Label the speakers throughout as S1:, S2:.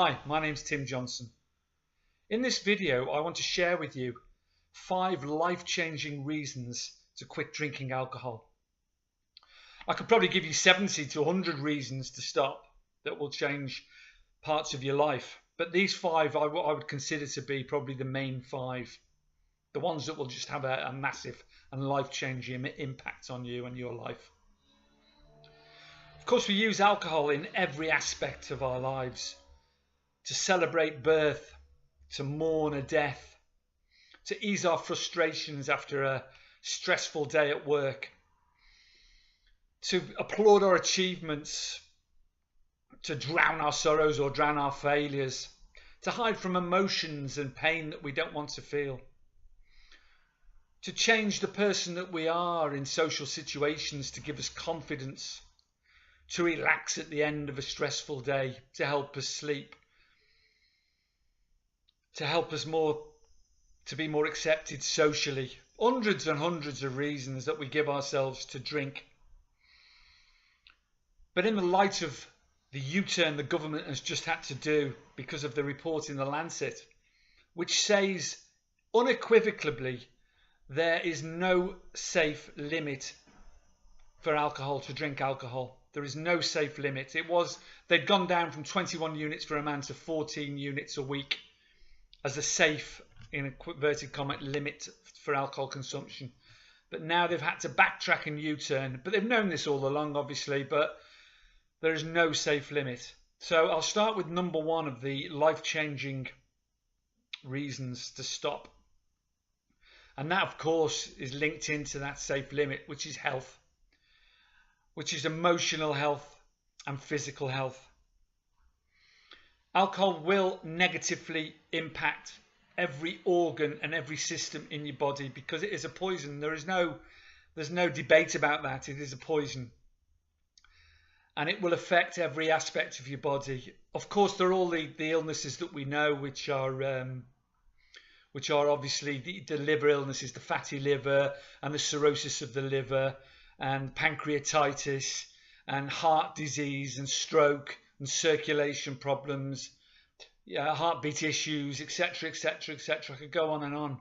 S1: Hi, my name's Tim Johnson. In this video, I want to share with you 5 life-changing reasons to quit drinking alcohol. I could probably give you 70 to 100 reasons to stop that will change parts of your life, but these 5 I would consider to be probably the main 5, the ones that will just have a massive and life-changing impact on you and your life. Of course, we use alcohol in every aspect of our lives. To celebrate birth, to mourn a death, to ease our frustrations after a stressful day at work, to applaud our achievements, to drown our sorrows or drown our failures, to hide from emotions and pain that we don't want to feel, to change the person that we are in social situations to give us confidence, to relax at the end of a stressful day, to help us sleep, to help us to be more accepted socially. Hundreds and hundreds of reasons that we give ourselves to drink. But in the light of the U-turn the government has just had to do because of the report in the Lancet, which says unequivocally there is no safe limit for alcohol, to drink alcohol. There is no safe limit. They'd gone down from 21 units for a man to 14 units a week as a safe, in inverted comma, limit for alcohol consumption. But now they've had to backtrack and U-turn. But they've known this all along, obviously, but there is no safe limit. So I'll start with number 1 of the life-changing reasons to stop. And that, of course, is linked into that safe limit, which is health, which is emotional health and physical health. Alcohol will negatively impact every organ and every system in your body because it is a poison. There's no debate about that. It is a poison. And it will affect every aspect of your body. Of course, there are all the illnesses that we know, which are obviously the liver illnesses, the fatty liver and the cirrhosis of the liver and pancreatitis and heart disease and stroke and circulation problems, heartbeat issues, etc, etc, etc. I could go on and on.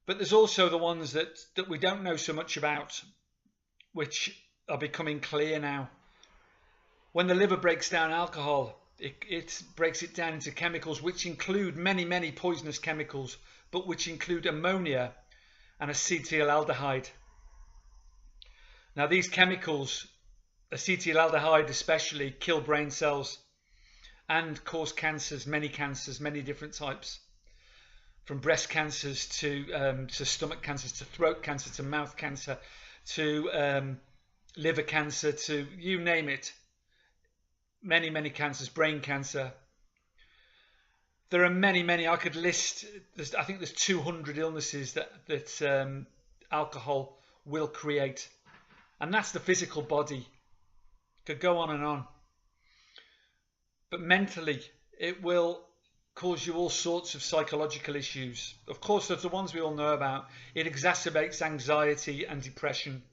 S1: But there's also the ones that we don't know so much about, which are becoming clear now. When the liver breaks down alcohol, it breaks it down into chemicals which include many poisonous chemicals, but which include ammonia and acetylaldehyde. Now these chemicals, acetylaldehyde especially, kill brain cells and cause cancers, many different types, from breast cancers to stomach cancers, to throat cancer, to mouth cancer, to liver cancer, to you name it, many cancers, brain cancer. There are many. I could list. I think there's 200 illnesses that alcohol will create, and that's the physical body. Could go on and on. But mentally, it will cause you all sorts of psychological issues. Of course, there's the ones we all know about. It exacerbates anxiety and depression.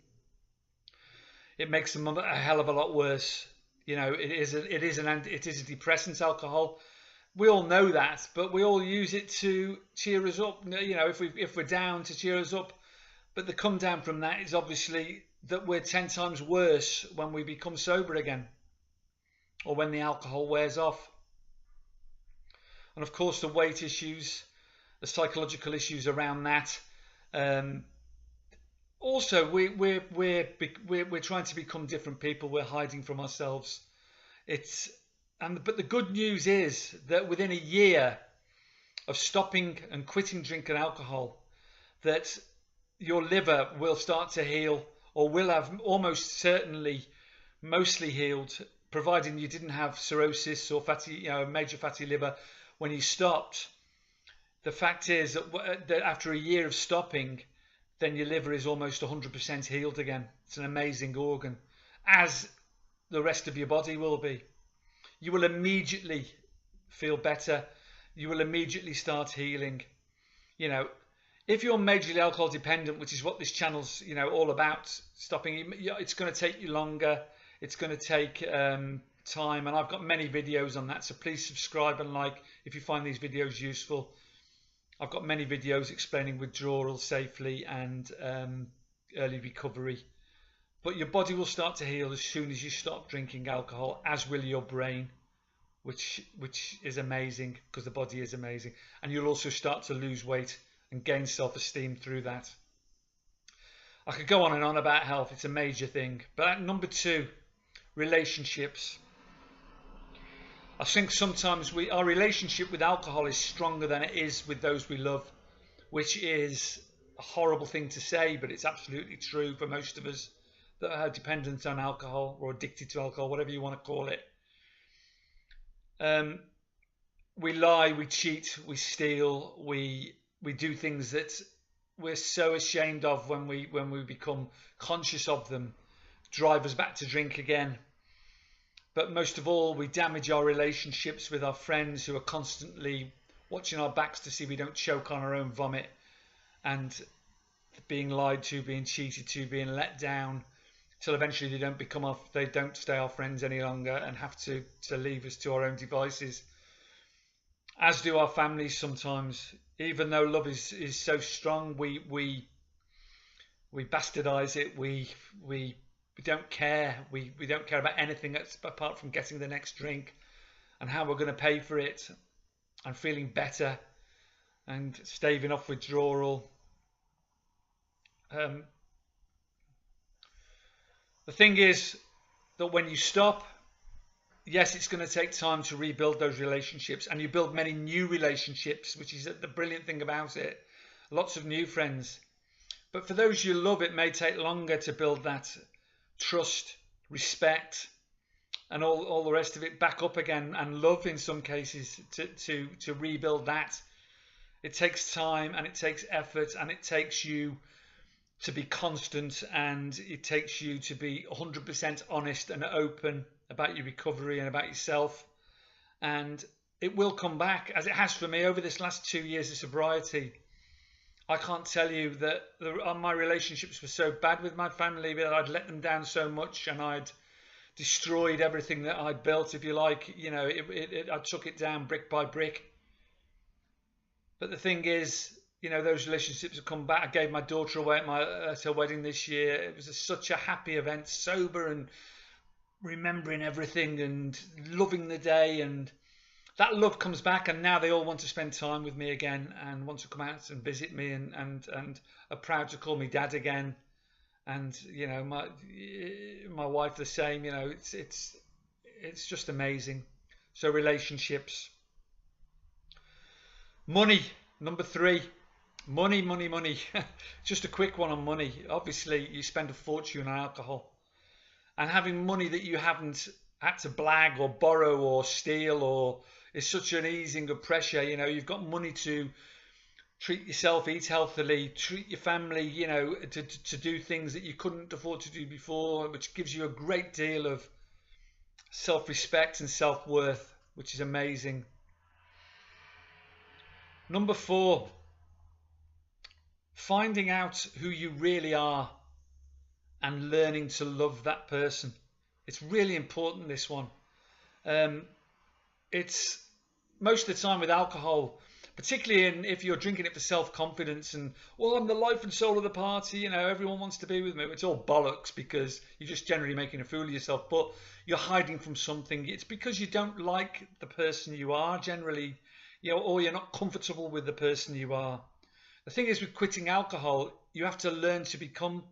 S1: It makes them a hell of a lot worse. You know, it is a depressant, alcohol. We all know that, but we all use it to cheer us up. You know, if we're down, to cheer us up. But the come down from that is obviously that we're 10 times worse when we become sober again, or when the alcohol wears off. And of course the weight issues, the psychological issues around that. Also we're trying to become different people. We're hiding from ourselves. But the good news is that within a year of stopping and quitting drinking alcohol, that your liver will start to heal, or will have almost certainly mostly healed, providing you didn't have cirrhosis or major fatty liver when you stopped. The fact is that after a year of stopping, then your liver is almost 100% healed again. It's an amazing organ, as the rest of your body will be. You will immediately feel better. You will immediately start healing. You know, if you're majorly alcohol dependent, which is what this channel's all about, stopping, it's going to take you longer. It's going to take time, and I've got many videos on that, so please subscribe and like if you find these videos useful. I've got many videos explaining withdrawal safely and early recovery. But your body will start to heal as soon as you stop drinking alcohol, as will your brain, which is amazing, because the body is amazing. And you'll also start to lose weight and gain self-esteem through that. I could go on and on about health. It's a major thing. But at number 2, relationships. I think sometimes our relationship with alcohol is stronger than it is with those we love, which is a horrible thing to say, but it's absolutely true for most of us that are dependent on alcohol or addicted to alcohol, whatever you want to call it. We lie, we cheat, we steal, we do things that we're so ashamed of when we become conscious of them, drive us back to drink again. But most of all, we damage our relationships with our friends who are constantly watching our backs to see we don't choke on our own vomit, and being lied to, being cheated to, being let down, till eventually they don't stay our friends any longer and have to leave us to our own devices. As do our families sometimes. Even though love is so strong, we bastardize it. We don't care. We don't care about anything apart from getting the next drink and how we're going to pay for it and feeling better and staving off withdrawal. The thing is that when you stop, yes, it's going to take time to rebuild those relationships, and you build many new relationships, which is the brilliant thing about it. Lots of new friends. But for those you love, it may take longer to build that trust, respect, and all the rest of it back up again, and love in some cases to rebuild that. It takes time, and it takes effort, and it takes you to be constant, and it takes you to be 100% honest and open about your recovery and about yourself. And it will come back, as it has for me over this last 2 years of sobriety. I can't tell you that my relationships were so bad with my family that I'd let them down so much, and I'd destroyed everything that I'd built, if you like. You know, I took it down brick by brick. But the thing is, you know, those relationships have come back. I gave my daughter away at her wedding this year. It was such a happy event, sober and remembering everything and loving the day, and that love comes back, and now they all want to spend time with me again and want to come out and visit me, and are proud to call me dad again. And you know, my wife the same. You know, it's just amazing. So relationships. Money, number 3. Money. Just a quick one on money. Obviously, you spend a fortune on alcohol, and having money that you haven't had to blag or borrow or steal or is such an easing of pressure. You know, you've got money to treat yourself, eat healthily, treat your family, you know, to do things that you couldn't afford to do before, which gives you a great deal of self-respect and self-worth, which is amazing. Number 4, finding out who you really are and learning to love that person. It's really important, this one. It's most of the time with alcohol, particularly if you're drinking it for self-confidence and, well, I'm the life and soul of the party, you know, everyone wants to be with me. It's all bollocks, because you're just generally making a fool of yourself, but you're hiding from something. It's because you don't like the person you are generally, you know, or you're not comfortable with the person you are. The thing is, with quitting alcohol, you have to learn to become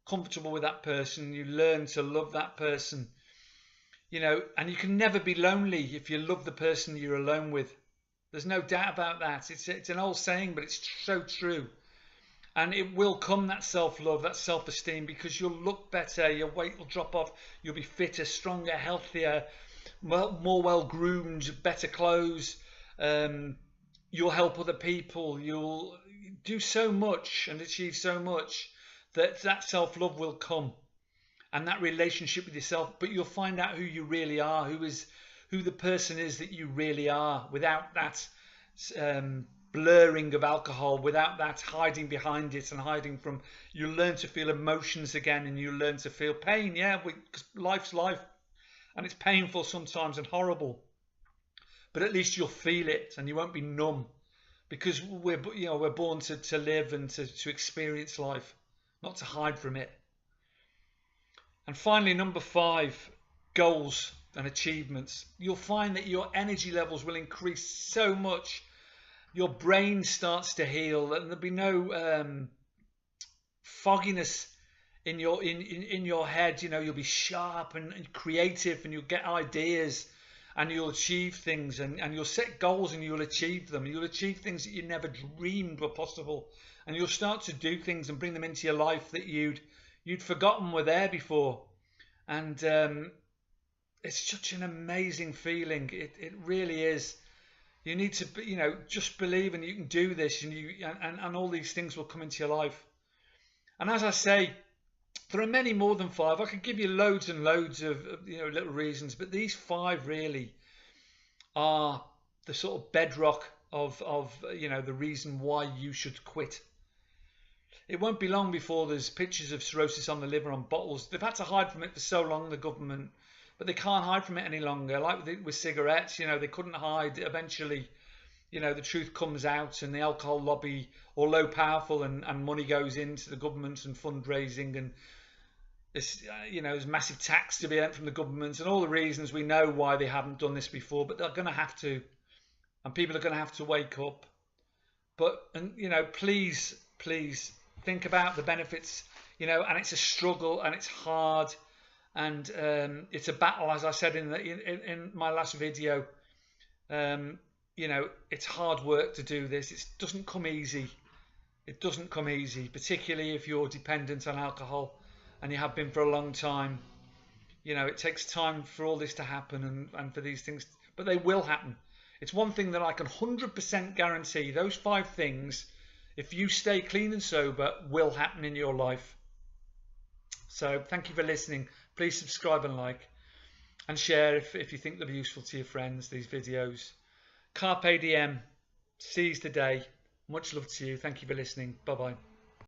S1: comfortable with that person. You learn to love that person, you know, and you can never be lonely if you love the person you're alone with. There's no doubt about that. It's an old saying, but it's so true. And it will come, that self-love, that self-esteem, because you'll look better, your weight will drop off, you'll be fitter, stronger, healthier, more well-groomed, better clothes. You'll help other people. You'll do so much and achieve so much that self-love will come, and that relationship with yourself. But you'll find out who you really are, who the person is that you really are, without that blurring of alcohol, without that hiding behind it and hiding from. You learn to feel emotions again, and you learn to feel pain. Yeah, 'cause life's life, and it's painful sometimes and horrible, but at least you'll feel it and you won't be numb, because we're born to live and to experience life, not to hide from it. And finally, number 5, goals and achievements. You'll find that your energy levels will increase so much. Your brain starts to heal, and there'll be no fogginess in your head. You know, you'll be sharp and creative, and you'll get ideas, and you'll achieve things, and you'll set goals and you'll achieve them. You'll achieve things that you never dreamed were possible, and you'll start to do things and bring them into your life that you'd forgotten were there before. And it's such an amazing feeling. It really is. You need to, just believe, and you can do this, and all these things will come into your life. And as I say, there are many more than 5. I could give you loads and loads of little reasons, but these 5 really are the sort of bedrock of the reason why you should quit. It won't be long before there's pictures of cirrhosis on the liver on bottles. They've had to hide from it for so long, the government, but they can't hide from it any longer. Like with cigarettes, they couldn't hide. Eventually, the truth comes out, and the alcohol lobby, although powerful, and money goes into the government and fundraising, and there's massive tax to be earned from the government, and all the reasons we know why they haven't done this before, but they're going to have to, and people are going to have to wake up. Please think about the benefits, and it's a struggle, and it's hard, and it's a battle, as I said in my last video. It's hard work to do this. It doesn't come easy. It doesn't come easy, particularly if you're dependent on alcohol, and you have been for a long time. It takes time for all this to happen, and for these things, but they will happen. It's one thing that I can 100% guarantee: those 5 things, if you stay clean and sober, will happen in your life. So thank you for listening. Please subscribe and like, and share if you think they'll be useful to your friends, these videos. Carpe Diem. Seize the day. Much love to you. Thank you for listening. Bye bye.